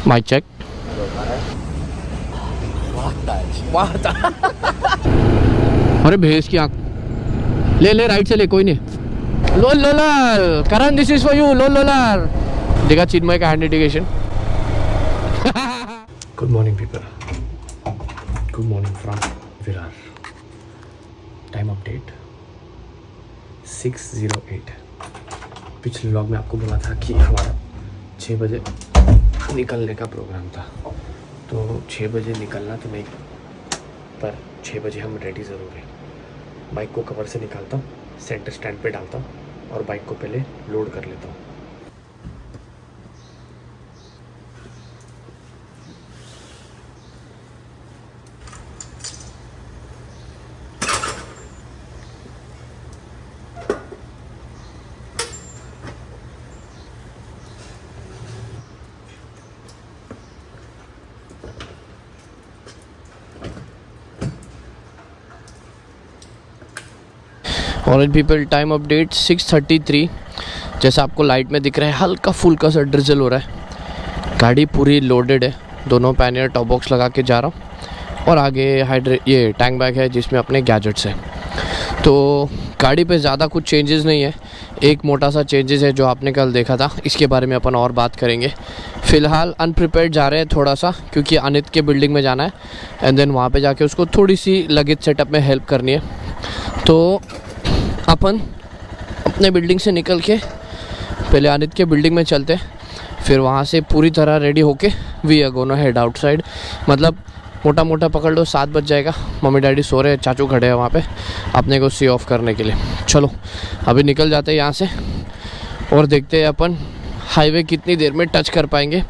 Mic check. अरे भैंस की आँख। ले ले राइट से ले, कोई नहीं। लोल लोलार करण, दिस इज फॉर यू। लोल लोलार देखा चिन्मय का hand indication. Good morning people, good morning from Virar. Time update 6:08। पिछले व्लॉग में आपको बोला था कि हमारा 6 बजे निकलने का प्रोग्राम था, तो 6 बजे निकलना तो नहीं, पर 6 बजे हम रेडी ज़रूर हैं। बाइक को कवर से निकालता हूँ, सेंटर स्टैंड पे डालता हूँ और बाइक को पहले लोड कर लेता हूँ। Orange people, time update 6:33। जैसा आपको लाइट में दिख रहा है, हल्का फुल्का सा ड्रिजल हो रहा है। गाड़ी पूरी लोडेड है, दोनों पैनियर टॉप बॉक्स लगा के जा रहा हूँ और आगे ये टैंक बैग है जिसमें अपने गैजेट्स हैं। तो गाड़ी पे ज़्यादा कुछ चेंजेस नहीं है, एक मोटा सा चेंजेस है जो आपने कल देखा था, इसके बारे में अपन और बात करेंगे। फ़िलहाल अनप्रिपेयर्ड जा रहे हैं थोड़ा सा, क्योंकि अनित के बिल्डिंग में जाना है एंड देन वहाँ पे जाके उसको थोड़ी सी लगेज सेटअप में हेल्प करनी है। तो अपन अपने बिल्डिंग से निकल के पहले अनित के बिल्डिंग में चलते, फिर वहाँ से पूरी तरह रेडी होके we are gonna head outside. मतलब मोटा मोटा पकड़ लो 7 बज जाएगा। मम्मी डैडी सो रहे हैं, चाचू खड़े हैं वहाँ पे अपने को सी ऑफ करने के लिए। चलो अभी निकल जाते हैं यहाँ से और देखते हैं अपन हाईवे कितनी देर में टच कर पाएंगे।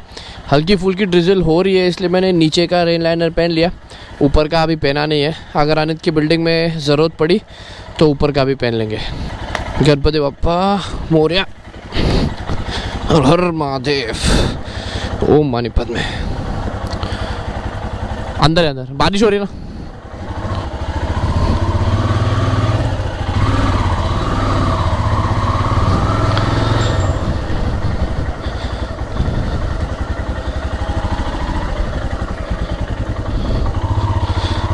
हल्की फुल्की ड्रिजल हो रही है, इसलिए मैंने नीचे का रेन लाइनर पहन लिया, ऊपर का अभी पहना नहीं है। अगर अनित की बिल्डिंग में ज़रूरत पड़ी तो ऊपर का भी पहन लेंगे। गणपति बप्पा मोरया, हर हर महादेव, ओम मानीपत में। अंदर है, अंदर बारिश हो रही है ना।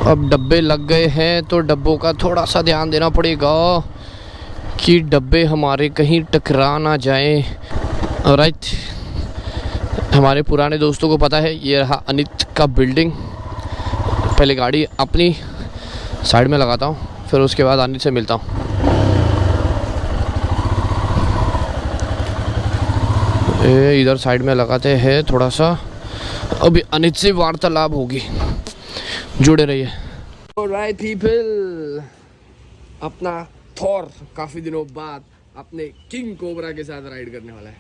अब डब्बे लग गए हैं तो डब्बों का थोड़ा सा ध्यान देना पड़ेगा कि डब्बे हमारे कहीं टकरा ना जाएं। राइट, हमारे पुराने दोस्तों को पता है ये रहा अनित का बिल्डिंग। पहले गाड़ी अपनी साइड में लगाता हूँ, फिर उसके बाद अनित से मिलता हूँ। इधर साइड में लगाते हैं थोड़ा सा, अभी अनित से वार्तालाप होगी, जुड़े रहिए। ऑलराइट पीपल, अपना थॉर काफ़ी दिनों बाद अपने किंग कोबरा के साथ राइड करने वाला है।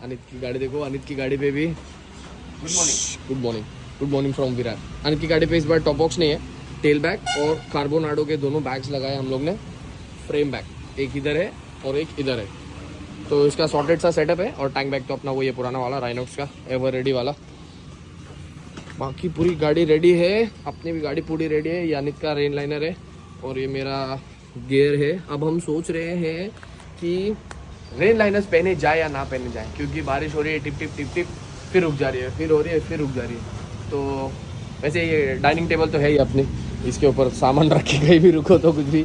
अनित की गाड़ी देखो, अनित की गाड़ी पे भी good morning, good morning, good morning from Virar. Anit की गाड़ी पे इस बार टॉप बॉक्स नहीं है, टेल बैग और कार्बोनाडो के दोनों बैग्स लगाए हम लोग ने। फ्रेम बैग एक इधर है और एक इधर है, तो इसका सॉर्टेड सा सेटअप है। और टैंक बैग तो अपना वो ये पुराना वाला राइनॉक्स का एवर रेडी वाला। बाकी पूरी गाड़ी रेडी है, अपनी भी गाड़ी पूरी रेडी है। ये अनित का रेन लाइनर है और ये मेरा गियर है। अब हम सोच रहे हैं कि रेन लाइनर्स पहने जाए या ना पहने जाए, क्योंकि बारिश हो रही है, टिप टिप टिप टिप, फिर रुक जा रही है, फिर हो रही है, फिर रुक जा रही है। तो वैसे ये डाइनिंग टेबल तो है ही अपनी, इसके ऊपर सामान रख के कहीं भी रुको तो कुछ भी।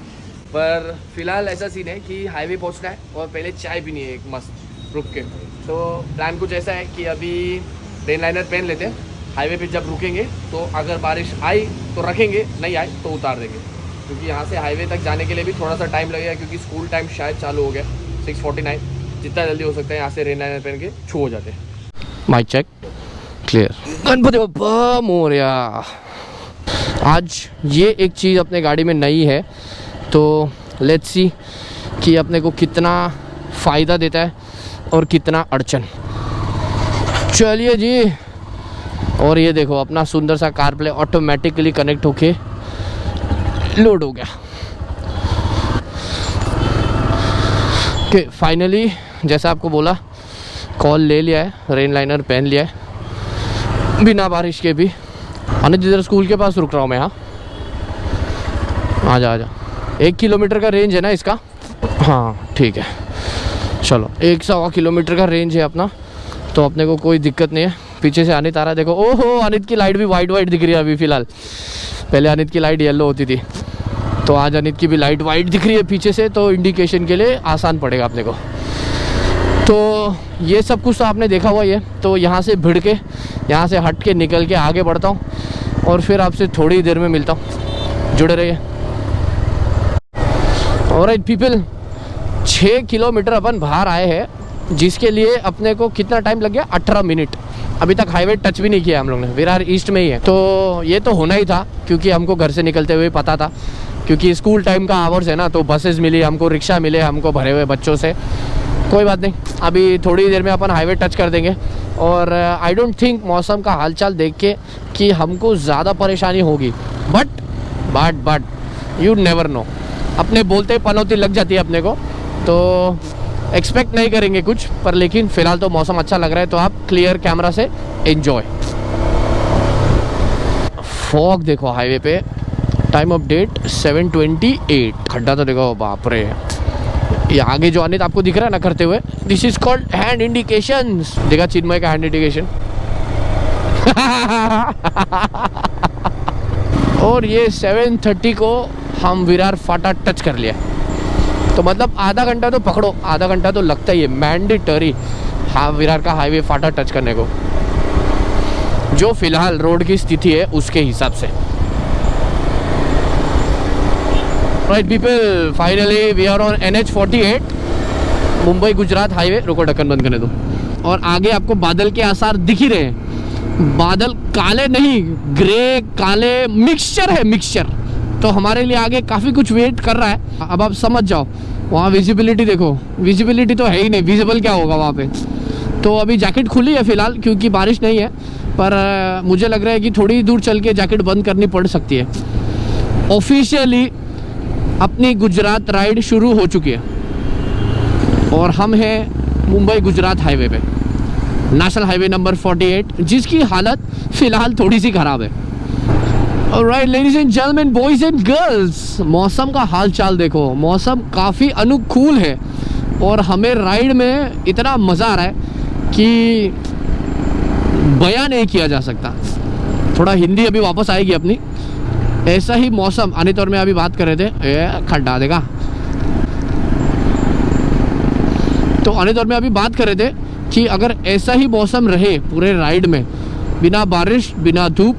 पर फिलहाल ऐसा सीन है कि हाईवे पहुंचना है और पहले चाय पीनी है एक मस्त रुक के। तो प्लान कुछ ऐसा है कि अभी रेन लाइनर पहन लेते हैं, हाईवे पे जब रुकेंगे तो अगर बारिश आई तो रखेंगे, नहीं आई तो उतार देंगे, क्योंकि यहाँ से हाईवे तक जाने के लिए भी थोड़ा सा टाइम लगेगा, क्योंकि स्कूल टाइम शायद चालू हो गया 6:49। जितना जल्दी हो सकता है यहाँ से रेन लाइनर पहन के छू हो जाते हैं। Mic check, clear. Ganpati Bappa Morya. आज ये एक चीज़ अपने गाड़ी में नई है, तो लेट्स सी कि अपने को कितना फ़ायदा देता है और कितना अड़चन। चलिए जी, और ये देखो अपना सुंदर सा कार प्ले ऑटोमेटिकली कनेक्ट होके लोड हो गया। ओके, फाइनली जैसा आपको बोला कॉल ले लिया है, रेन लाइनर पहन लिया है बिना बारिश के भी। अनित इधर स्कूल के पास रुक रहा हूँ मैं। हाँ आजा आजा, 1 किलोमीटर का रेंज है ना इसका। हाँ ठीक है, चलो 1.25 किलोमीटर का रेंज है अपना, तो अपने को कोई दिक्कत नहीं है। पीछे से अनित आ रहा है, देखो। ओहो, अनित की लाइट भी वाइट वाइट दिख रही है अभी फ़िलहाल। पहले अनित की लाइट येलो होती थी, तो आज अनित की भी लाइट वाइट दिख रही है पीछे से, तो इंडिकेशन के लिए आसान पड़ेगा अपने को। तो ये सब कुछ तो आपने देखा हुआ ही है। तो यहाँ से भिड़ के, यहाँ से हट के निकल के आगे बढ़ता हूँ और फिर आपसे थोड़ी देर में मिलता हूँ। जुड़े रहिए। ऑलराइट पीपल, 6 किलोमीटर अपन बाहर आए हैं, जिसके लिए अपने को कितना टाइम लग गया? 18 मिनट। अभी तक हाईवे टच भी नहीं किया हम लोग ने, विरार ईस्ट में ही है। तो ये तो होना ही था, क्योंकि हमको घर से निकलते हुए पता था, क्योंकि स्कूल टाइम का आवर्स है ना, तो बसेस मिली हमको, रिक्शा मिले हमको भरे हुए बच्चों से। कोई बात नहीं, अभी थोड़ी देर में अपन हाईवे टच कर देंगे। और आई डोंट थिंक मौसम का हालचाल देख के कि हमको ज़्यादा परेशानी होगी, बट यू नेवर नो। अपने बोलते पनौती लग जाती है अपने को, तो एक्सपेक्ट नहीं करेंगे कुछ, पर लेकिन फ़िलहाल तो मौसम अच्छा लग रहा है, तो आप क्लियर कैमरा से एंजॉय। फॉग देखो हाईवे पे, टाइम ऑफ डेट 7:28। खड्डा तो देखो, बाप रे। ये आगे जो अनित आपको दिख रहा है ना करते हुए, this is called hand indications. देखा चिन्मय का हैंड इंडिकेशन। और ये 7:30 को हम विरार फाटा टच कर लिया, तो मतलब आधा घंटा तो पकड़ो, आधा घंटा तो लगता ही है मैंडेटरी, हाँ, विरार का हाईवे फाटा टच करने को, जो फिलहाल रोड की स्थिति है उसके हिसाब से। Right people, finally we are on NH48, Mumbai Gujarat highway. रुको, ढक्कन बंद करने दो। और आगे आपको बादल के आसार दिख ही रहे हैं। बादल काले नहीं, ग्रे काले मिक्सचर है, मिक्सचर। तो हमारे लिए आगे काफ़ी कुछ वेट कर रहा है। अब आप समझ जाओ, वहाँ विजिबिलिटी देखो, विजिबिलिटी तो है ही नहीं, विजिबल क्या होगा वहाँ पे। तो अभी जैकेट खुली है फ़िलहाल, क्योंकि बारिश नहीं है, पर मुझे लग रहा है कि थोड़ी दूर चल के जैकेट बंद करनी पड़ सकती है। ऑफिशियली अपनी गुजरात राइड शुरू हो चुकी है और हम हैं मुंबई गुजरात हाईवे पे, नेशनल हाईवे नंबर 48, जिसकी हालत फ़िलहाल थोड़ी सी ख़राब है। Alright ladies and gentleman, boys and girls, मौसम का हाल चाल देखो। मौसम काफ़ी अनुकूल है और हमें राइड में इतना मज़ा आ रहा है कि बयां नहीं किया जा सकता। थोड़ा हिंदी अभी वापस आएगी अपनी। ऐसा ही मौसम, अनित और मैं अभी बात कर रहे थे, खड्डा देगा। तो अनित और मैं अभी बात कर रहे थे कि अगर ऐसा ही मौसम रहे पूरे राइड में, बिना बारिश बिना धूप,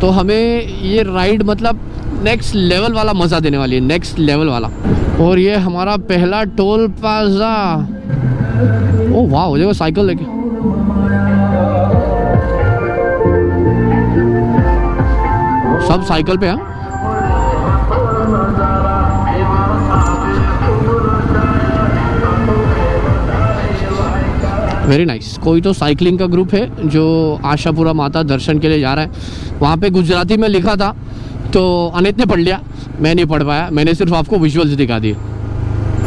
तो हमें ये राइड मतलब नेक्स्ट लेवल वाला मज़ा देने वाली है, नेक्स्ट लेवल वाला। और ये हमारा पहला टोल प्लाजा। ओ वाह, देखो साइकिल लेके। सब साइकिल पे हैं। Very nice. कोई तो साइकिलिंग का ग्रुप है जो आशापुरा माता दर्शन के लिए जा रहा है। वहाँ पे गुजराती में लिखा था, तो अनित ने पढ़ लिया, मैं नहीं पढ़ पाया, मैंने सिर्फ आपको विजुअल्स दिखा दिए।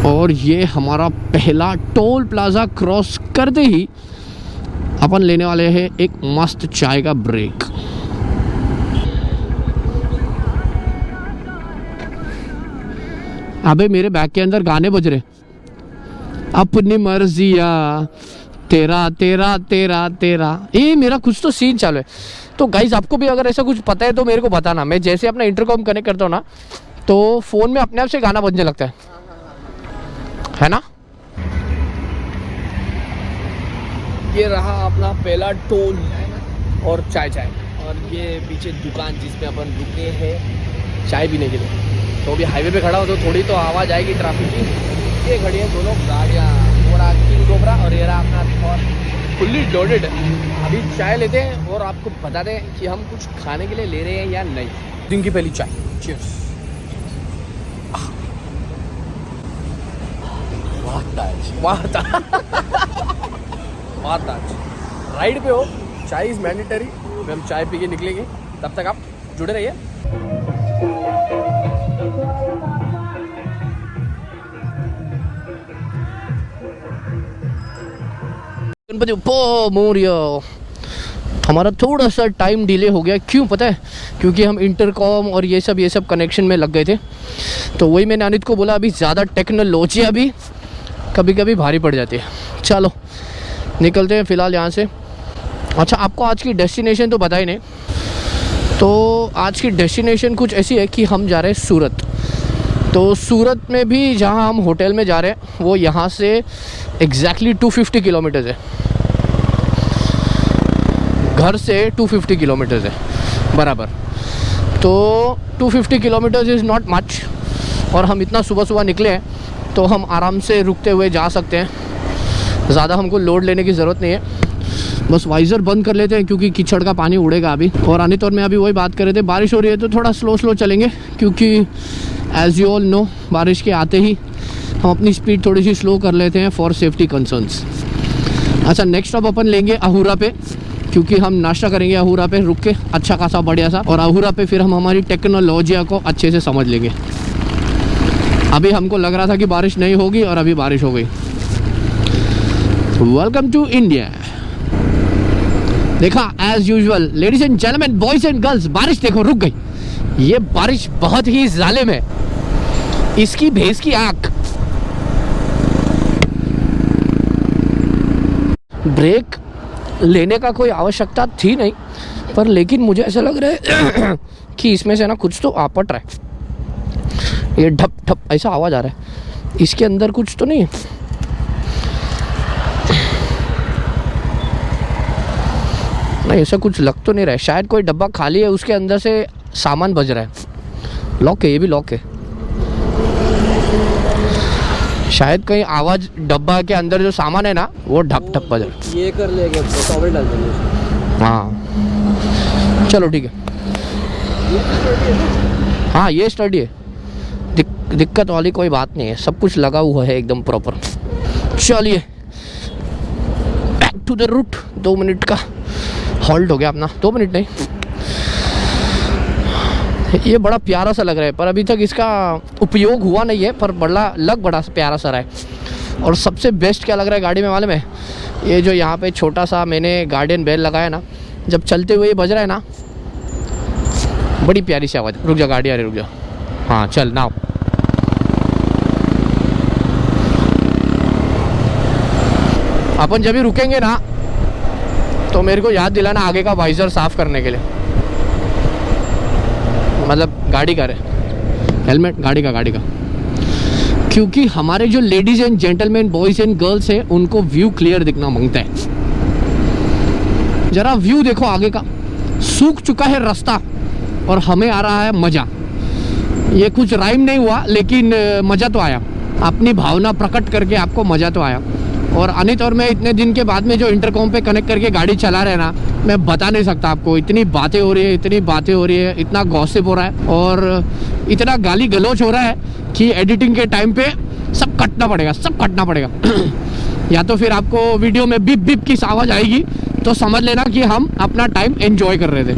और ये हमारा पहला टोल प्लाजा क्रॉस करते ही अपन लेने वाले हैं एक मस्त चाय का ब्रेक। अबे मेरे बैग के अंदर गाने बज रहे, अपनी मर्जिया, तेरा तेरा तेरा तेरा। ये मेरा कुछ तो सीन चालू है। तो गाइज आपको भी अगर ऐसा कुछ पता है तो मेरे को बताना। मैं जैसे अपना इंटरकॉम कनेक्ट करता हूँ ना, तो फ़ोन में अपने आप से गाना बजने लगता है ना। ये रहा अपना पहला टोल और चाय। और ये पीछे दुकान जिसमें अपन रुके हैं चाय पीने के लिए। तो अभी हाईवे पे खड़ा हो तो थोड़ी तो आवाज़ आएगी ट्रैफिक की। ये खड़ी है दोनों गाड़ियाँ, पूरा किंग कोबरा और ये रहा अपना और फुल्ली लोडेड। अभी चाय लेते हैं और आपको बता दें कि हम कुछ खाने के लिए ले रहे हैं या नहीं। दिन की पहली चाय, चीयर्स। राइड पे हो, चाय इज़ मैंडेटरी। हम चाय पी के निकलेंगे, तब तक आप जुड़े रहिए। गणपति बप्पा मोरया। हमारा थोड़ा सा टाइम डिले हो गया, क्यों पता है? क्योंकि हम इंटरकॉम और ये सब कनेक्शन में लग गए थे। तो वही मैंने अनित को बोला, अभी ज़्यादा टेक्नोलॉजी अभी कभी कभी भारी पड़ जाती है। चलो निकलते हैं फ़िलहाल यहाँ से। अच्छा, आपको आज की डेस्टिनेशन तो पता ही नहीं। तो आज की डेस्टिनेशन कुछ ऐसी है कि हम जा रहे हैं सूरत। तो सूरत में भी जहाँ हम होटल में जा रहे हैं वो यहाँ से एग्जैक्टली 250 किलोमीटर्स है। घर से 250 किलोमीटर्स है बराबर। तो 250 किलोमीटर्स इज़ नॉट मच, और हम इतना सुबह सुबह निकले हैं तो हम आराम से रुकते हुए जा सकते हैं। ज़्यादा हमको लोड लेने की ज़रूरत नहीं है। बस वाइज़र बंद कर लेते हैं क्योंकि कीचड़ का पानी उड़ेगा अभी। और अनित और मैं अभी वही बात कर रहे थे, बारिश हो रही है तो थोड़ा स्लो चलेंगे, क्योंकि एज़ यू ऑल नो बारिश के आते ही हम अपनी स्पीड थोड़ी सी स्लो कर लेते हैं फॉर सेफ्टी कंसर्न्स। अच्छा, नेक्स्ट स्टॉप अपन लेंगे अहूरा पे, क्योंकि हम नाश्ता करेंगे अहूरा पे रुक के अच्छा खासा बढ़िया सा, और अहूरा पे फिर हम हमारी टेक्नोलॉजी को अच्छे से समझ लेंगे। अभी हमको लग रहा था कि बारिश नहीं होगी और अभी बारिश हो गई। Welcome to India. देखा as usual ladies and gentleman, boys and girls, बारिश देखो रुक गई। ये बारिश बहुत ही जालिम है, इसकी भैंस की आंख। ब्रेक लेने का कोई आवश्यकता थी नहीं, पर लेकिन मुझे ऐसा लग रहा है कि इसमें से ना कुछ तो आपट रहा है। ये ढप ढप ऐसा आवाज़ आ रहा है, इसके अंदर कुछ तो नहीं है। नहीं, ऐसा कुछ लग तो नहीं रहा है। शायद कोई डब्बा खाली है, उसके अंदर से सामान बज रहा है। लॉक है, ये भी लॉक है। शायद कहीं आवाज़ डब्बा के अंदर जो सामान है ना वो ढप ढप बज रहा है। ये कर लेंगे, टॉवल डाल देंगे। हाँ चलो ठीक है। हाँ ये स्टडी है, दिक्कत वाली कोई बात नहीं है, सब कुछ लगा हुआ है एकदम प्रॉपर। चलिए back to the route. 2 minute का हॉल्ट हो गया अपना। 2 मिनट नहीं, ये बड़ा प्यारा सा लग रहा है, पर अभी तक इसका उपयोग हुआ नहीं है, पर बड़ा प्यारा सा रहा है। और सबसे बेस्ट क्या लग रहा है गाड़ी में मालूम है, ये जो यहाँ पे छोटा सा मैंने गार्डियन बेल लगाया ना, जब चलते हुए ये बज रहा है ना, बड़ी प्यारी सी आवाज़। रुक जा गाड़ी आ रही, रुक जा। हाँ चल नाउ। अपन जब भी रुकेंगे ना तो मेरे को याद दिलाना आगे का वाइजर साफ करने के लिए, मतलब गाड़ी का हेलमेट, गाड़ी का, क्योंकि हमारे जो ladies and gentleman, boys and girls हैं, उनको व्यू क्लियर दिखना मांगता है। जरा व्यू देखो आगे का, सूख चुका है रास्ता और हमें आ रहा है मज़ा। ये कुछ राइम नहीं हुआ, लेकिन मज़ा तो आया। अपनी भावना प्रकट करके आपको मज़ा तो आया। और अनित और मैं इतने दिन के बाद में जो इंटरकॉम पे कनेक्ट करके गाड़ी चला रहे हैं ना, मैं बता नहीं सकता आपको। इतनी बातें हो रही है, इतना गॉसिप हो रहा है और इतना गाली गलौज हो रहा है कि एडिटिंग के टाइम पे सब कटना पड़ेगा। या तो फिर आपको वीडियो में बिप बिप की आवाज़ आएगी तो समझ लेना कि हम अपना टाइम एंजॉय कर रहे थे।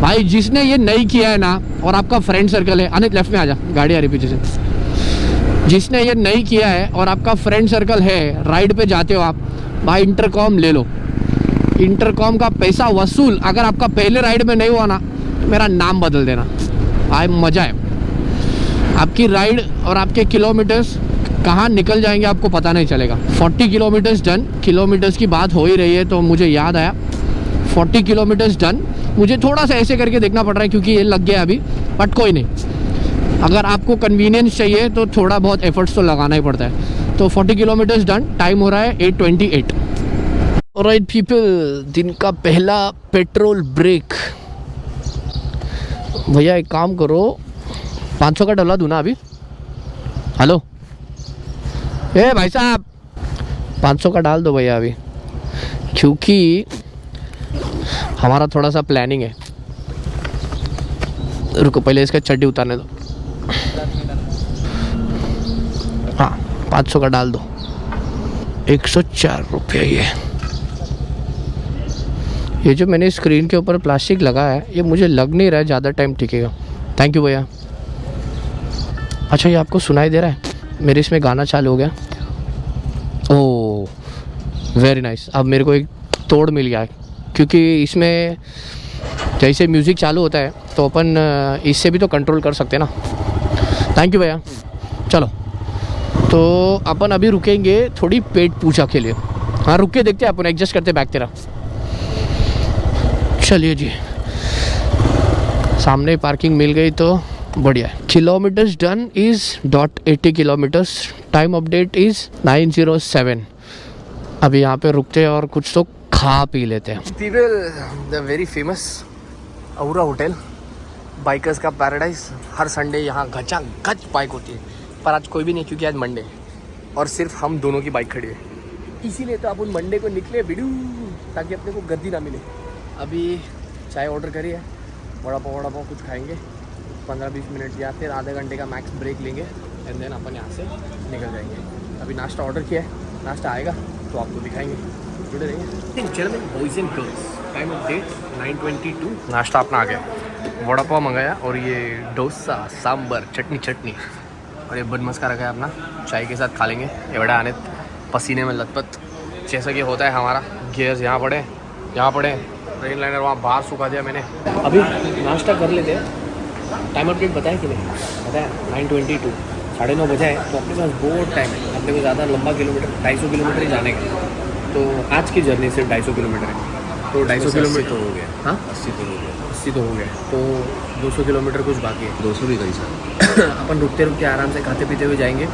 भाई जिसने ये नहीं किया है ना, और आपका फ्रेंड सर्कल है, अनित लेफ्ट में आ जा, गाड़ी आ रही पीछे से। जिसने ये नहीं किया है और आपका फ्रेंड सर्कल है, राइड पे जाते हो आप, भाई इंटरकॉम ले लो। इंटरकॉम का पैसा वसूल। अगर आपका पहले राइड में नहीं हुआ ना, मेरा नाम बदल देना। भाई मज़ा है। आपकी राइड और आपके किलोमीटर्स कहाँ निकल जाएंगे आपको पता नहीं चलेगा। 40 किलोमीटर्स डन। किलोमीटर्स की बात हो ही रही है तो मुझे याद आया, 40 किलोमीटर्स डन। मुझे थोड़ा सा ऐसे करके देखना पड़ रहा है क्योंकि ये लग गया अभी, बट कोई नहीं। अगर आपको कन्वीनियंस चाहिए तो थोड़ा बहुत एफर्ट्स तो लगाना ही पड़ता है। तो 40 किलोमीटर्स डन। टाइम हो रहा है 8:28। ऑलराइट पीपल, दिन का पहला पेट्रोल ब्रेक। भैया एक काम करो, 500 का डला दूँ ना अभी? हेलो ए भाई साहब, 500 का डाल दो भैया अभी, क्योंकि हमारा थोड़ा सा प्लानिंग है। रुको पहले इसका चड्डी उतारने दो। हाँ 500 का डाल दो। 104 रुपये। ये जो मैंने स्क्रीन के ऊपर प्लास्टिक लगाया है, ये मुझे लग नहीं रहा है ज़्यादा टाइम टिकेगा। थैंक यू भैया। अच्छा ये आपको सुनाई दे रहा है? मेरे इसमें गाना चालू हो गया। Oh very nice. अब मेरे को एक तोड़ मिल गया है, क्योंकि इसमें जैसे म्यूज़िक चालू होता है तो अपन इससे भी तो कंट्रोल कर सकते हैं ना। थैंक यू भैया। चलो तो अपन अभी रुकेंगे थोड़ी पेट पूजा के लिए। हाँ रुक के देखते हैं अपन, एडजस्ट करते बैक तेरा। चलिए जी, सामने पार्किंग मिल गई तो बढ़िया है। Kilometres done is .80 kilometres, time update is 9:07। अभी यहाँ पे रुकते हैं और कुछ तो खा पी लेते हैं। People, the very famous aura hotel, bikers का पैराडाइज। हर संडे यहाँ गचा गच बाइक होती है, पर आज कोई भी नहीं क्योंकि आज मंडे और सिर्फ हम दोनों की बाइक खड़ी है, इसीलिए तो अपन मंडे को निकले बिडू, ताकि अपने को गर्दी ना मिले। अभी चाय ऑर्डर करी है, वड़ा पाव कुछ खाएंगे 15-20 मिनट या फिर आधे घंटे का मैक्स ब्रेक लेंगे एंड देन अपन यहाँ से निकल जाएंगे। अभी नाश्ता ऑर्डर किया है, नाश्ता आएगा तो आपको दिखाएंगे, जुड़े रहिए। चलो boys and girls, time of date 9:22। नाश्ता अपना आ गया, वड़ा पाव मंगाया और ये डोसा सांबर चटनी और ये बन मस्का रखा है अपना, चाय के साथ खा लेंगे। एवड़ा आने पसीने में लथपथ, जैसा कि होता है हमारा। गियर्स यहाँ पड़े रेन लाइनर वहाँ बाहर सुखा दिया मैंने। अभी नाश्ता कर लेते हैं। टाइम अपडेट बताया कि नहीं बताया, 9:22, 9:30 बजे है, तो अपने पास बहुत टाइम है। अपने को ज़्यादा लंबा किलोमीटर 250 किलोमीटर ही जाने का, तो आज की जर्नी सिर्फ 250 किलोमीटर है, तो 250 किलोमीटर तो हो गया। हाँ 80 तो हो गया। 80 तो हो गए, तो 200 किलोमीटर कुछ बाकी है। 200 भी कहीं सर। अपन रुकते आराम से खाते पीते हुए जाएंगे।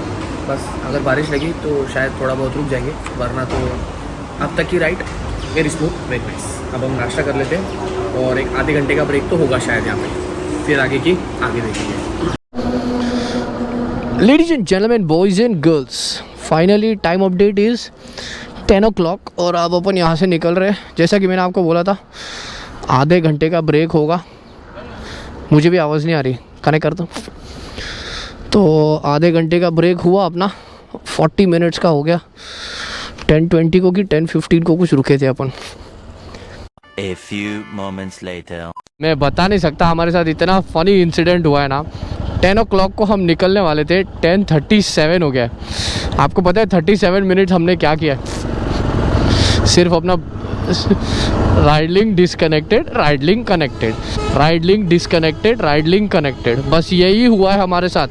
बस अगर बारिश लगी तो शायद थोड़ा बहुत रुक जाएंगे, वरना तो अब तक की ride very smooth very nice. अब हम नाश्ता कर लेते हैं और एक आधे घंटे का ब्रेक तो होगा शायद यहाँ पे, फिर आगे देखेंगे। Ladies and gentleman, boys and girls, finally time update is 10 o'clock और अब अपन यहाँ से निकल रहे हैं। जैसा कि मैंने आपको बोला था आधे घंटे का ब्रेक होगा। मुझे भी आवाज़ नहीं आ रही, कनेक्ट कर दो। तो आधे घंटे का ब्रेक हुआ अपना, 40 मिनट्स का हो गया। 10:20 को कि 10:15 को कुछ रुके थे अपन। A few moments later. मैं बता नहीं सकता, हमारे साथ इतना फ़नी इंसिडेंट हुआ है ना। 10 o'clock को हम निकलने वाले थे, 10:37 हो गया। आपको पता है 37 मिनट हमने क्या किया, सिर्फ अपना राइडलिंग कनेक्टेड, बस यही हुआ है हमारे साथ।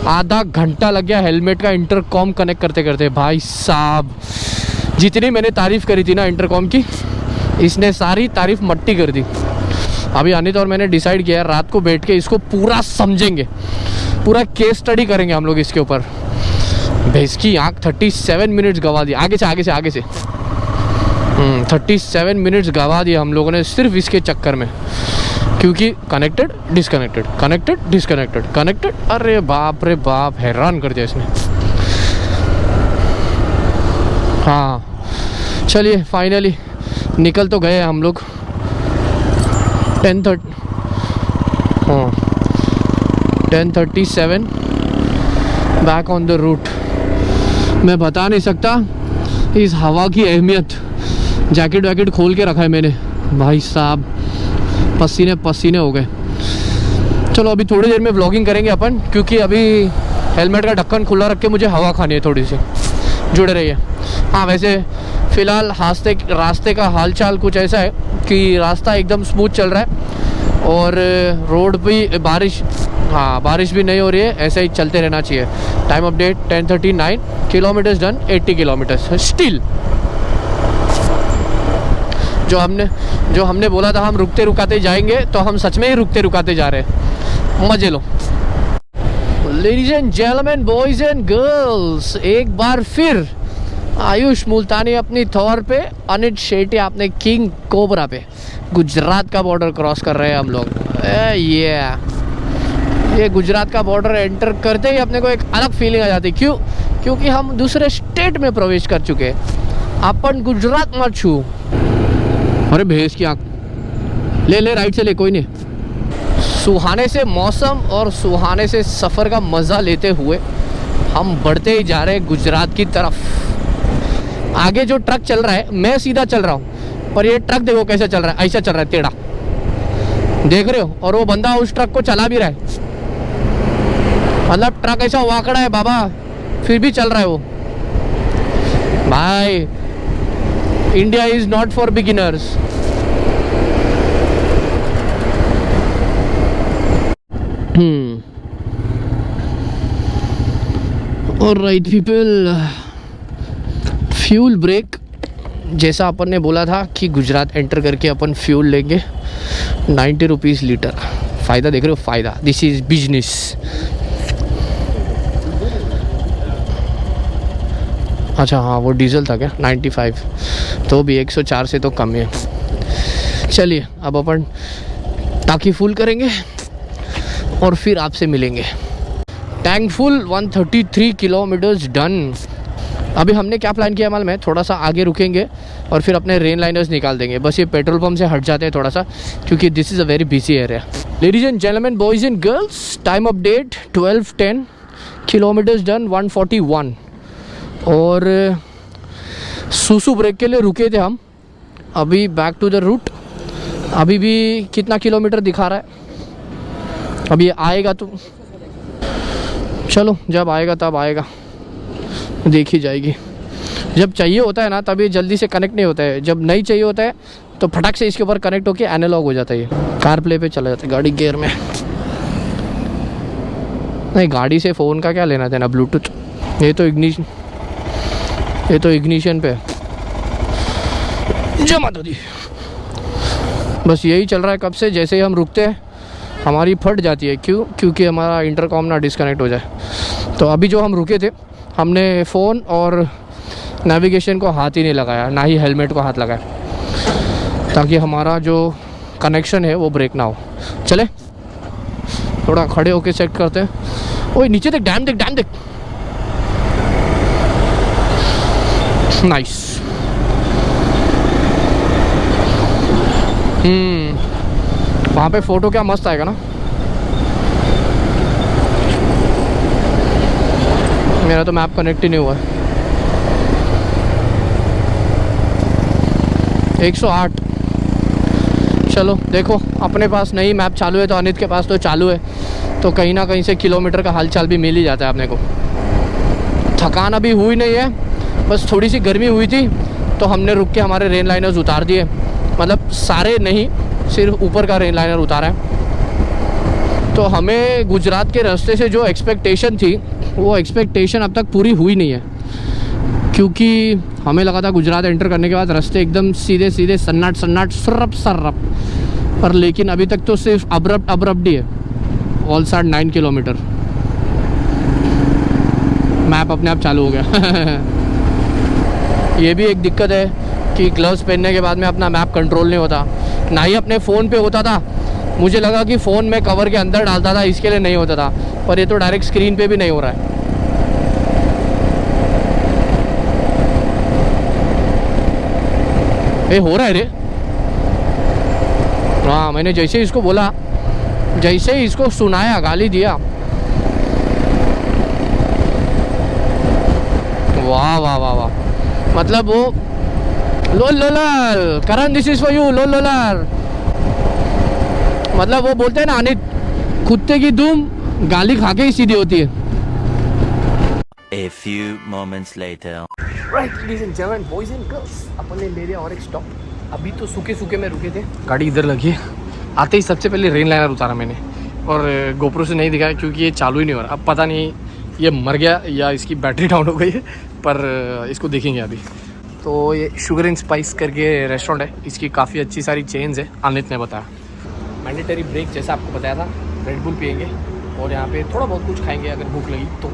आधा घंटा लग गया हेलमेट का इंटरकॉम कनेक्ट करते भाई साहब। जितनी मैंने तारीफ़ करी थी ना इंटरकॉम की, इसने सारी तारीफ़ मट्टी कर दी। अभी अनित और मैंने डिसाइड किया है रात को बैठ के इसको पूरा समझेंगे, पूरा केस स्टडी करेंगे हम लोग इसके ऊपर। भैंस की आँख 37 मिनट्स गवा दी, आगे से 37 मिनट्स गवा दिए हम लोगों ने सिर्फ इसके चक्कर में, क्योंकि कनेक्टेड डिसकनेक्टेड। अरे बाप रे बाप, हैरान कर दिया इसने। हाँ चलिए फाइनली निकल तो गए हम लोग। 10:37 बैक ऑन द रूट। मैं बता नहीं सकता इस हवा की अहमियत। जैकेट वैकेट खोल के रखा है मैंने, भाई साहब पसीने हो गए। चलो अभी थोड़ी देर में व्लॉगिंग करेंगे अपन, क्योंकि अभी हेलमेट का ढक्कन खुला रख के मुझे हवा खानी है थोड़ी सी। जुड़े रहिए। हाँ वैसे फ़िलहाल रास्ते का हालचाल कुछ ऐसा है कि रास्ता एकदम स्मूथ चल रहा है और रोड भी बारिश भी नहीं हो रही है, ऐसे ही चलते रहना चाहिए। Time update 10:39, kilometres done 80 kilometres still. जो हमने बोला था हम रुकते रुकाते जाएंगे, तो हम सच में ही रुकते रुकाते जा रहे हैं। मजे लो। Ladies and gentleman, boys and girls, एक बार फिर आयुष मुल्तानी अपनी थॉर पे, अनित शेट्टी अपने किंग कोबरा पे गुजरात का बॉर्डर क्रॉस कर रहे हैं हम लोग। ये गुजरात का बॉर्डर एंटर करते ही अपने को एक अलग फीलिंग आ जाती। क्यों? क्योंकि हम दूसरे स्टेट में प्रवेश कर चुके हैं। अपन गुजरात में छू। अरे भैंस की आँख, ले राइट से ले, कोई नहीं। सुहाने से मौसम और सुहाने से सफ़र का मज़ा लेते हुए हम बढ़ते ही जा रहे हैं गुजरात की तरफ। आगे जो ट्रक चल रहा है, मैं सीधा चल रहा हूँ, पर ये ट्रक देखो कैसे चल रहा है, ऐसा चल रहा है टेढ़ा, देख रहे हो। और वो बंदा उस ट्रक को चला भी रहा है, मतलब ट्रक ऐसा वाकड़ा है बाबा, फिर भी चल रहा है वो। भाई India is not for beginners. Alright people, fuel break जैसा अपन ने बोला था कि गुजरात एंटर करके अपन फ्यूल लेंगे 90 रुपीज़ लीटर। फ़ायदा देख रहे हो, फ़ायदा, दिस इज़ बिजनेस। अच्छा हाँ, वो डीजल था क्या, 95, तो भी 104 से तो कम है। चलिए अब अपन टाकी फुल करेंगे और फिर आपसे मिलेंगे। Tank full, 133 kilometres done. अभी हमने क्या प्लान किया मालूम है, थोड़ा सा आगे रुकेंगे और फिर अपने रेन लाइनर्स निकाल देंगे। बस ये पेट्रोल पंप से हट जाते हैं थोड़ा सा, क्योंकि this is a very busy area. Ladies and gentleman, boys and girls, time update 12:10, kilometres done 141। और सुसु ब्रेक के लिए रुके थे हम, अभी बैक टू द रूट। अभी भी कितना किलोमीटर दिखा रहा है, अभी आएगा तो चलो, जब आएगा तब आएगा, देखी जाएगी। जब चाहिए होता है ना तभी जल्दी से कनेक्ट नहीं होता है, जब नहीं चाहिए होता है तो फटाक से इसके ऊपर कनेक्ट होकर एनालॉग हो जाता है। ये कार प्ले पे चला जाता है, गाड़ी गियर में। नहीं, गाड़ी से फ़ोन का क्या लेना देना, ब्लूटूथ। ये तो इग्निशन पे जमा दो दी। बस यही चल रहा है कब से, जैसे ही हम रुकते हैं हमारी फट जाती है। क्यों? क्योंकि हमारा इंटरकॉम ना डिस्कनेक्ट हो जाए। तो अभी जो हम रुके थे, हमने फ़ोन और नेविगेशन को हाथ ही नहीं लगाया, ना ही हेलमेट को हाथ लगाया, ताकि हमारा जो कनेक्शन है वो ब्रेक ना हो। चले थोड़ा खड़े होके चेक करते हैं। ओए नीचे देख, डैम देख, डैम देख, नाइस। वहाँ पे फ़ोटो क्या मस्त आएगा ना। मेरा तो मैप कनेक्ट ही नहीं हुआ है। 108। चलो देखो, अपने पास नहीं मैप चालू है तो अनित के पास तो चालू है, तो कहीं ना कहीं से किलोमीटर का हालचाल भी मिल ही जाता है अपने को। थकान अभी हुई नहीं है, बस थोड़ी सी गर्मी हुई थी तो हमने रुक के हमारे रेन लाइनर्स उतार दिए। मतलब सारे नहीं, सिर्फ ऊपर का रेन लाइनर उतारा है। तो हमें गुजरात के रास्ते से जो एक्सपेक्टेशन थी, वो एक्सपेक्टेशन अब तक पूरी हुई नहीं है, क्योंकि हमें लगा था गुजरात एंटर करने के बाद रास्ते एकदम सीधे सीधे सन्नाट सन्नाट सर्रप, पर लेकिन अभी तक तो सिर्फ अब्रप्ट ही है। All side 9 kilometre. मैप अपने आप चालू हो गया। ये भी एक दिक्कत है कि ग्लव्स पहनने के बाद में अपना मैप कंट्रोल नहीं होता, ना ही अपने फ़ोन पे होता था। मुझे लगा कि फ़ोन में कवर के अंदर डालता था, इसके लिए नहीं होता था, पर ये तो डायरेक्ट स्क्रीन पे भी नहीं हो रहा है। ये हो रहा है रे। हाँ, मैंने जैसे इसको बोला, जैसे ही इसको सुनाया, गाली दिया, वाह वाह वाह वाह, मतलब वो लोल लोलार करण, दिस इज फॉर यू, लोल लोलार। मतलब वो बोलते हैं ना अनित, कुत्ते की दुम गाली खा के ही सीधी होती है। A few moments later. Right ladies and gentleman, boys and girls, अपन ने ले लिया और एक स्टॉप। अभी तो सूखे में रुके थे, गाड़ी इधर लगी है। आते ही सबसे पहले रेन लाइनर उतारा मैंने, और गोप्रो से नहीं दिखाया क्योंकि ये चालू ही नहीं हो रहा। अब पता नहीं ये मर गया या इसकी बैटरी डाउन हो गई है, पर इसको देखेंगे अभी। तो ये शुगर एंड स्पाइस करके रेस्टोरेंट है, इसकी काफ़ी अच्छी सारी चेन्स है, अनित ने बताया। मैंडेटरी ब्रेक जैसा आपको बताया था, रेड बुल पियेंगे और यहाँ पे थोड़ा बहुत कुछ खाएंगे अगर भूख लगी तो,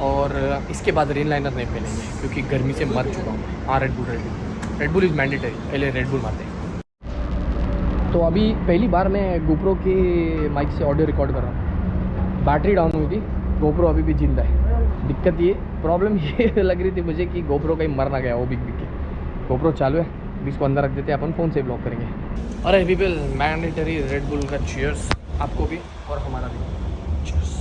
और इसके बाद रेन लाइनर नहीं पहनेंगे क्योंकि गर्मी से मर चुका हूँ। हाँ, रेड बुल इज़ मैंडेटरी, पहले रेड बुल मारते हैं। तो अभी पहली बार मैं गोप्रो के माइक से ऑडियो रिकॉर्ड कर रहा हूँ। बैटरी डाउन हुई थी, गोप्रो अभी भी जिंदा है। दिक्कत ये, प्रॉब्लम ये लग रही थी मुझे कि गोप्रो कहीं मर ना गया वो बिक के। गोप्रो चालू है, इसको अंदर रख देते हैं, अपन फ़ोन से ब्लॉक करेंगे। अरे पीपल, मैंडेटरी रेड बुल का चीयर्स आपको भी और हमारा भी। Cheers.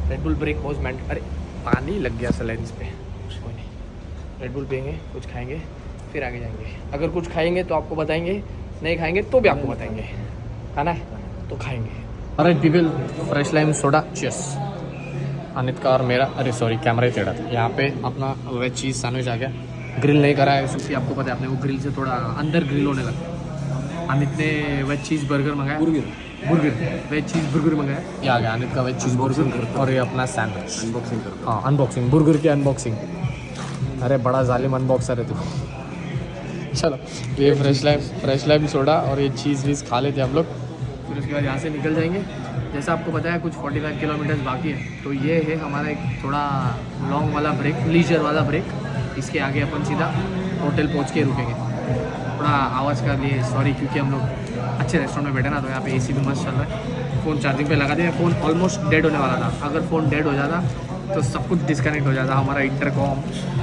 Red Bull break was मैंड। अरे पानी लग गया सलेंस पे, कोई नहीं। रेड बुल पियेंगे, कुछ खाएंगे, फिर आगे जाएंगे। अगर कुछ खाएंगे तो आपको बताएंगे, नहीं खाएंगे तो भी आपको बताएंगे। खाना है तो खाएंगे। अरे people, fresh lime soda, cheers. Anit का और मेरा, अरे सॉरी कैमरा ही टेढ़ा था। यहाँ पे अपना वेज चीज़ सैंडविच आ गया। ग्रिल नहीं करा है क्योंकि आपको पता है अपने वो ग्रिल से थोड़ा अंदर ग्रिल होने लगा। अनित ने वेज चीज़ बर्गर मंगाया, बुर्गर वेज चीज़ बर्गर मंगाया। ये आ गया अनित का वेज चीज़ बर्गर, और ये अपना सैंडविच। अनबॉक्सिंग करता। हाँ, अनबॉक्सिंग, बुर्गर की अनबॉक्सिंग। अरे बड़ा जालिम अनबॉक्सर है तू। चलो ये फ्रेश लाइम सोडा और ये चीज़ वीज़ खा लेते हैं हम लोग, फिर उसके बाद यहाँ से निकल जाएंगे। जैसा आपको पता है कुछ 45 किलोमीटर्स बाकी है, तो ये है हमारा एक थोड़ा लॉन्ग वाला ब्रेक, लीजर वाला ब्रेक। इसके आगे अपन सीधा होटल पहुँच के रुकेंगे। थोड़ा आवाज़ का लिए सॉरी, क्योंकि हम लोग अच्छे रेस्टोरेंट में बैठे ना, तो यहाँ पे एसी भी मस्त चल रहा है। फ़ोन चार्जिंग पे लगा दिया, फ़ोन ऑलमोस्ट डेड होने वाला था। अगर फ़ोन डेड हो जाता तो सब कुछ डिस्कनेक्ट हो जाता, हमारा इंटरकॉम,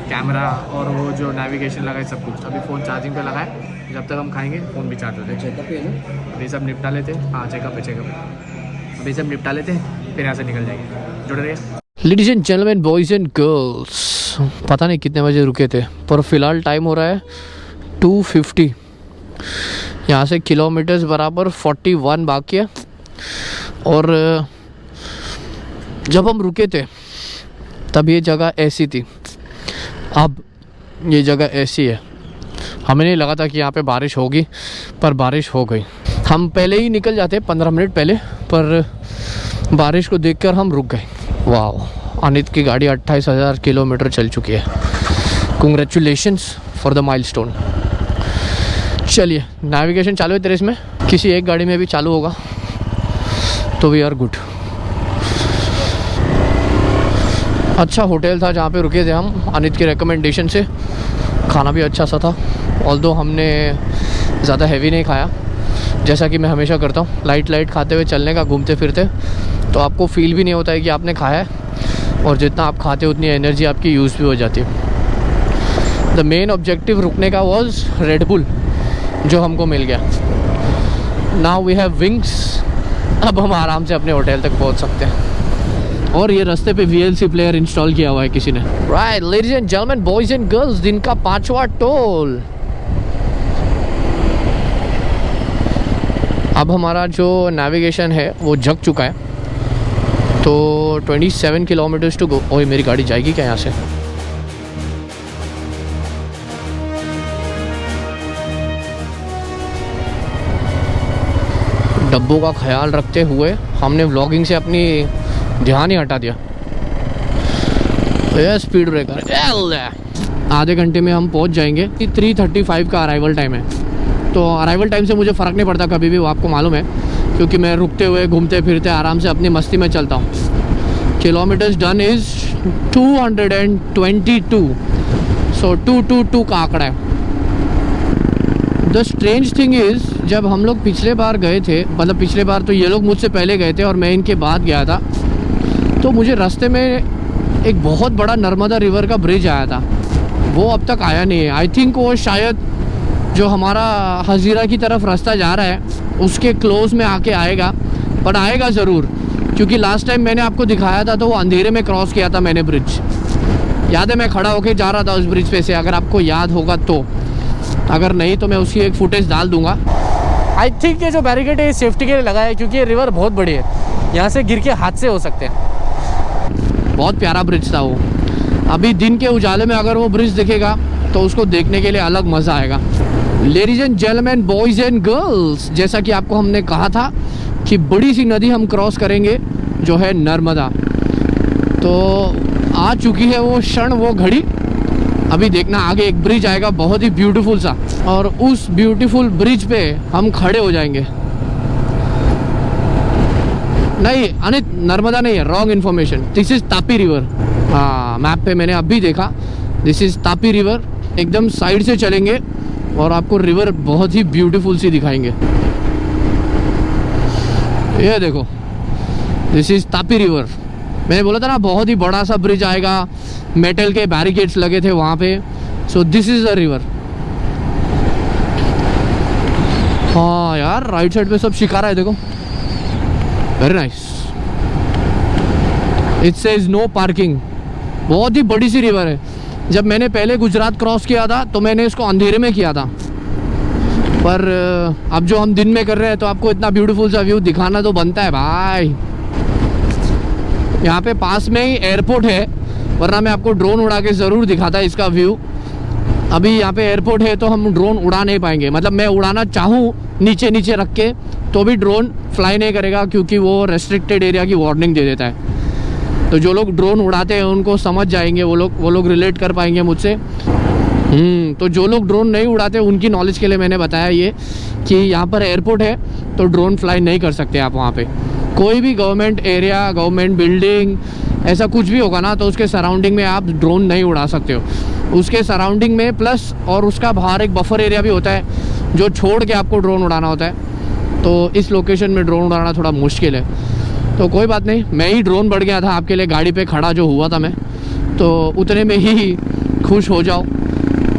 कैमरा और वो जो नेविगेशन लगा है सब कुछ। अभी फ़ोन चार्जिंग पे लगा है, जब तक हम खाएंगे फ़ोन भी चार्ज हो जाए। चेकअप है ना, अभी सब निपटा लेते हैं। हाँ चेकअप है, अभी सब निपटा लेते हैं, फिर यहाँ से निकल जाएंगे। जुड़े रहिए। Ladies and gentleman, boys and girls, पता नहीं कितने बजे रुके थे, पर फ़िलहाल टाइम हो रहा है 2:50। यहाँ से किलोमीटर्स बराबर 41 बाकी है। और जब हम रुके थे तब ये जगह ऐसी थी, अब ये जगह ऐसी है। हमें नहीं लगा था कि यहाँ पे बारिश होगी, पर बारिश हो गई। हम पहले ही निकल जाते 15 मिनट पहले, पर बारिश को देखकर हम रुक गए। वाह, अनित की गाड़ी 28,000 किलोमीटर चल चुकी है। Congratulations for the milestone. चलिए, नेविगेशन चालू है तेरे इसमें, किसी एक गाड़ी में भी चालू होगा तो वी आर गुड। अच्छा होटल था जहाँ पे रुके थे हम, अनित के रिकमेंडेशन से। खाना भी अच्छा सा था, ऑल्दो हमने ज़्यादा हैवी नहीं खाया, जैसा कि मैं हमेशा करता हूँ। लाइट खाते हुए चलने का, घूमते फिरते, तो आपको फील भी नहीं होता है कि आपने खाया है, और जितना आप खाते उतनी एनर्जी आपकी यूज़ भी हो जाती है। द मेन ऑब्जेक्टिव रुकने का वॉज रेड बुल, जो हमको मिल गया। नाउ वी हैव विंग्स, अब हम आराम से अपने होटल तक पहुँच सकते हैं। और ये रास्ते पे VLC प्लेयर इंस्टॉल किया हुआ है किसी ने। Right ladies and gentleman, boys and girls, दिन का 5वां टोल। अब हमारा जो नेविगेशन है वो जग चुका है, तो 27 किलोमीटर्स टू गो। ओए मेरी गाड़ी जाएगी क्या यहाँ से? डब्बों का ख्याल रखते हुए हमने व्लॉगिंग से अपनी ध्यान ही हटा दिया। ये स्पीड ब्रेकर, आधे घंटे में हम पहुंच जाएंगे। 3:35 का अराइवल टाइम है, तो अराइवल टाइम से मुझे फ़र्क नहीं पड़ता कभी भी, वो आपको मालूम है, क्योंकि मैं रुकते हुए घूमते फिरते आराम से अपनी मस्ती में चलता हूँ। किलोमीटर्स डन इज़ 222, सो 222 का आंकड़ा है। द स्ट्रेंज थिंग इज़, जब हम लोग पिछले बार गए थे, मतलब पिछले बार तो ये लोग मुझसे पहले गए थे और मैं इनके बाद गया था, तो मुझे रास्ते में एक बहुत बड़ा नर्मदा रिवर का ब्रिज आया था, वो अब तक आया नहीं है। आई थिंक वो शायद जो हमारा हज़ीरा की तरफ रास्ता जा रहा है उसके क्लोज में आके आएगा, पर आएगा ज़रूर, क्योंकि लास्ट टाइम मैंने आपको दिखाया था तो वो अंधेरे में क्रॉस किया था मैंने ब्रिज। याद है, मैं खड़ा होके जा रहा था उस ब्रिज पे से, अगर आपको याद होगा तो। अगर नहीं तो मैं उसकी एक फुटेज डाल दूंगा। आई थिंक ये जो बैरिकेड है सेफ्टी के लिए लगा है, क्योंकि ये रिवर बहुत बड़ी है, यहाँ से गिर के हादसे हो सकते हैं। बहुत प्यारा ब्रिज था वो। अभी दिन के उजाले में अगर वो ब्रिज दिखेगा तो उसको देखने के लिए अलग मज़ा आएगा। Ladies and gentleman, boys and girls, जैसा कि आपको हमने कहा था कि बड़ी सी नदी हम क्रॉस करेंगे जो है नर्मदा, तो आ चुकी है वो क्षण, वो घड़ी। अभी देखना आगे एक ब्रिज आएगा बहुत ही ब्यूटीफुल सा, और उस ब्यूटीफुल ब्रिज पे हम खड़े हो जाएंगे। नहीं अनित, नर्मदा नहीं है, wrong information, this is Tapi river. हाँ, मैप पे मैंने अभी देखा, दिस इज तापी रिवर। एकदम साइड से चलेंगे और आपको रिवर बहुत ही ब्यूटीफुल सी दिखाएंगे। ये देखो, दिस इज तापी रिवर। मैंने बोला था ना बहुत ही बड़ा सा ब्रिज आएगा, मेटल के बैरिकेड्स लगे थे वहाँ पे। So this is the river. हाँ यार, राइट साइड पे सब शिकारा है, देखो, very nice. It says no parking. बहुत ही बड़ी सी रिवर है। जब मैंने पहले गुजरात क्रॉस किया था तो मैंने इसको अंधेरे में किया था, पर अब जो हम दिन में कर रहे हैं तो आपको इतना ब्यूटीफुल सा व्यू दिखाना तो बनता है भाई। यहाँ पे पास में ही एयरपोर्ट है, वरना मैं आपको ड्रोन उड़ा के ज़रूर दिखाता इसका व्यू। अभी यहाँ पे एयरपोर्ट है तो हम ड्रोन उड़ा नहीं पाएंगे, मतलब मैं उड़ाना चाहूँ नीचे नीचे रख के तो भी ड्रोन फ्लाई नहीं करेगा, क्योंकि वो रेस्ट्रिक्टेड एरिया की वार्निंग दे देता है। तो जो लोग ड्रोन उड़ाते हैं उनको समझ जाएंगे, वो लोग रिलेट कर पाएंगे मुझसे। तो जो लोग ड्रोन नहीं उड़ाते उनकी नॉलेज के लिए मैंने बताया ये कि यहाँ पर एयरपोर्ट है तो ड्रोन फ्लाई नहीं कर सकते आप वहाँ पे। कोई भी गवर्नमेंट एरिया, गवर्नमेंट बिल्डिंग, ऐसा कुछ भी होगा ना तो उसके सराउंडिंग में आप ड्रोन नहीं उड़ा सकते हो। उसके सराउंडिंग में प्लस और उसका बाहर एक बफर एरिया भी होता है जो छोड़ के आपको ड्रोन उड़ाना होता है। तो इस लोकेशन में ड्रोन उड़ाना थोड़ा मुश्किल है। तो कोई बात नहीं, मैं ही ड्रोन बढ़ गया था आपके लिए, गाड़ी पे खड़ा जो हुआ था मैं, तो उतने में ही खुश हो जाओ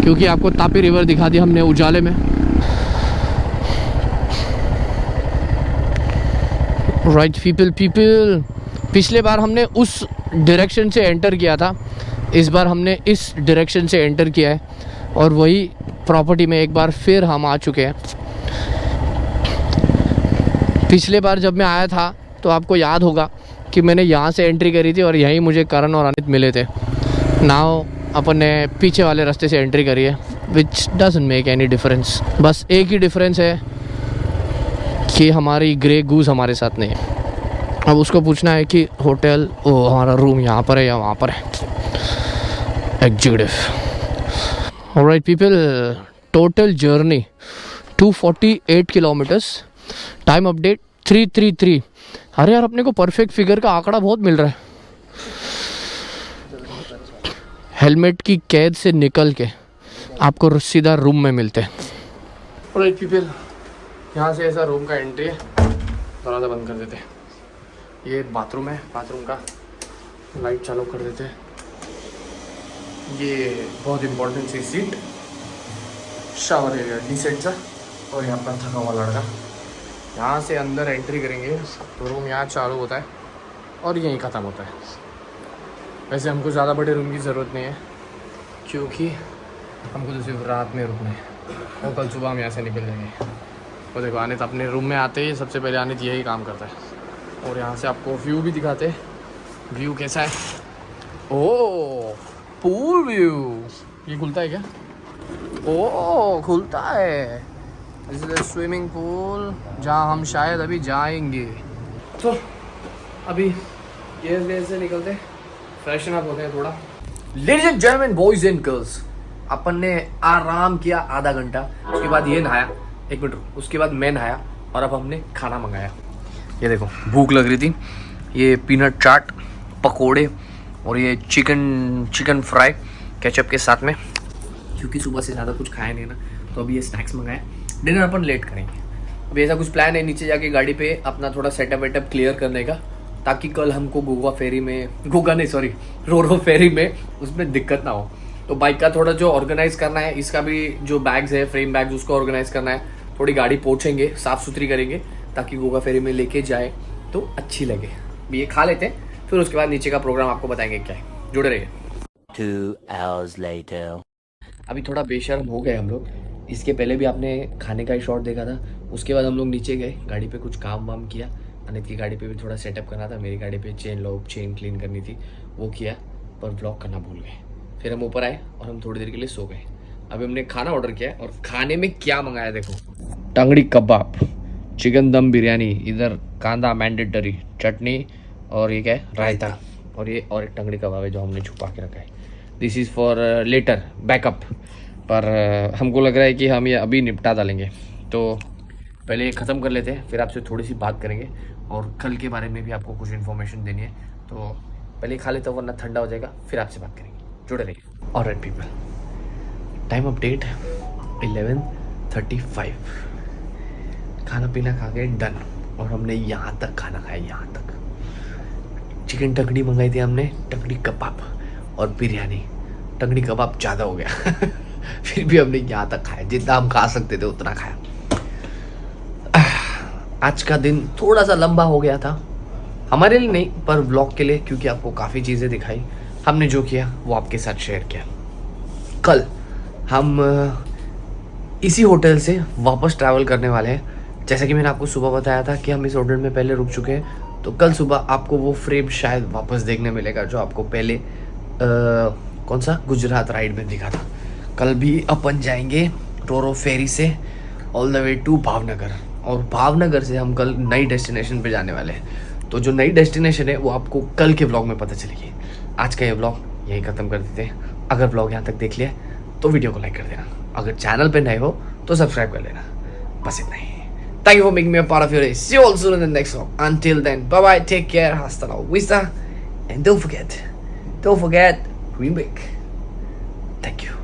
क्योंकि आपको तापी रिवर दिखा दी हमने उजाले में। राइट पीपल, पिछले बार हमने उस डायरेक्शन से एंटर किया था, इस बार हमने इस डायरेक्शन से एंटर किया है और वही प्रॉपर्टी में एक बार फिर हम आ चुके हैं। पिछले बार जब मैं आया था तो आपको याद होगा कि मैंने यहाँ से एंट्री करी थी और यहीं मुझे करण और अनित मिले थे। नाउ अपन ने पीछे वाले रास्ते से एंट्री करी है, विच डजंट मेक एनी डिफरेंस। बस एक ही डिफरेंस है कि हमारी ग्रे गूज हमारे साथ नहीं है। अब उसको पूछना है कि होटल, ओ हमारा रूम यहाँ पर है या वहाँ पर है। Executive. Alright people, total journey 248 kilometres, time update 333। अरे यार अपने को परफेक्ट फिगर का आंकड़ा बहुत मिल रहा है। हेलमेट की कैद से निकल के आपको सीधा रूम में मिलते हैं। ऑलराइट पीपल, यहाँ से ऐसा रूम का एंट्री है, दरवाज़ा बंद कर देते हैं। ये बाथरूम है, बाथरूम का लाइट चालू कर देते हैं। ये बहुत इम्पोर्टेंट सी सीट, शावर एरिया डिसेंट सा, और यहाँ पर थका हुआ लड़का। यहाँ से अंदर एंट्री करेंगे तो रूम यहाँ चालू होता है और यहीं ख़त्म होता है। वैसे हमको ज़्यादा बड़े रूम की ज़रूरत नहीं है क्योंकि हमको तो सिर्फ रात में रुकना है और कल सुबह हम यहाँ से निकल जाएंगे। और देखो अनित अपने रूम में आते ही सबसे पहले अनित यही काम करता है। और यहाँ से आपको व्यू भी दिखाते हैं, व्यू कैसा है। ओह पूल व्यू, ये खुलता है क्या? ओह खुलता है। दिस इज स्विमिंग पूल जहाँ हम शायद अभी जाएंगे। तो अभी ये से निकलते, फ्रेशन अप होते हैं थोड़ा। Ladies and gentleman, boys and girls, अपन ने आराम किया आधा घंटा, उसके बाद ये नहाया, 1 मिनट, उसके बाद मैं नहाया और अब हमने खाना मंगाया। ये देखो भूख लग रही थी, ये पीनट चाट, पकोड़े और ये चिकन फ्राई केचप के साथ में, क्योंकि सुबह से ज़्यादा कुछ खाया नहीं ना, तो अभी ये स्नैक्स मंगाया। डिनर अपन लेट करेंगे। अभी ऐसा कुछ प्लान है नीचे जाके गाड़ी पे अपना थोड़ा सेटअप वेटअप क्लियर करने का, ताकि कल हमको रो फेरी में उसमें दिक्कत ना हो। तो बाइक का थोड़ा जो ऑर्गेनाइज करना है, इसका भी जो बैग्स है, फ्रेम बैग्स, उसको ऑर्गेनाइज करना है। थोड़ी गाड़ी पोंछेंगे, साफ़ सुथरी करेंगे ताकि गोगा फेरी में लेके जाए तो अच्छी लगे। अभी ये खा लेते हैं, फिर उसके बाद नीचे का प्रोग्राम आपको बताएंगे क्या है। जुड़े रहिए। 2 hours later. अभी थोड़ा बेशर्म हो गए हम लोग। इसके पहले भी आपने खाने का ही शॉट देखा था। उसके बाद हम लोग नीचे गए, गाड़ी पे कुछ काम वाम किया। अनित की गाड़ी पे भी थोड़ा सेटअप करना था, मेरी गाड़ी पे चेन क्लीन करनी थी, वो किया, पर ब्लॉक करना भूल गए। फिर हम ऊपर आए और हम थोड़ी देर के लिए सो गए। अभी हमने खाना ऑर्डर किया है और खाने में क्या मंगाया देखो, टंगड़ी कबाब, चिकन दम बिरयानी, इधर कांदा मैंडेटरी, चटनी और ये क्या है, रायता, और ये और एक टंगड़ी कबाब है जो हमने छुपा के रखा है। This is for later backup, पर हमको लग रहा है कि हम ये अभी निपटा डालेंगे। तो पहले ये ख़त्म कर लेते हैं, फिर आपसे थोड़ी सी बात करेंगे और कल के बारे में भी आपको कुछ इन्फॉर्मेशन देनी है। तो पहले खा लेते हो वरना ठंडा हो जाएगा, फिर आपसे बात करेंगे। जुड़े रहिए। Alright people, time update 11:35। खाना पीना खा के डन, और हमने यहाँ तक खाना खाया, यहाँ तक। चिकन टकड़ी मंगाई थी हमने, टकड़ी कबाब और बिरयानी। टकड़ी कबाब ज़्यादा हो गया फिर भी हमने यहाँ तक खाया, जितना हम खा सकते थे उतना खाया। आज का दिन थोड़ा सा लंबा हो गया था, हमारे लिए नहीं पर व्लॉग के लिए, क्योंकि आपको काफ़ी चीज़ें दिखाई। हमने जो किया वो आपके साथ शेयर किया। कल हम इसी होटल से वापस ट्रैवल करने वाले हैं। जैसा कि मैंने आपको सुबह बताया था कि हम इस होटल में पहले रुक चुके हैं, तो कल सुबह आपको वो फ्रेम शायद वापस देखने मिलेगा जो आपको पहले कौन सा गुजरात राइड में दिखा था। कल भी अपन जाएंगे रोरो फेरी से all the way to Bhavnagar, और भावनगर से हम कल नई डेस्टिनेशन पे जाने वाले हैं। तो जो नई डेस्टिनेशन है वो आपको कल के ब्लॉग में पता चलेगी। आज का ये ब्लॉग यही ख़त्म कर देते हैं। अगर ब्लॉग यहाँ तक देख लिया तो वीडियो को लाइक कर देना, अगर चैनल पे नए हो तो सब्सक्राइब कर लेना, बस इतना ही। Thank you for making me a part of your day. See you all soon in the next one. Until then, bye bye, take care, hasta la vista, and don't forget, dream big. Thank you.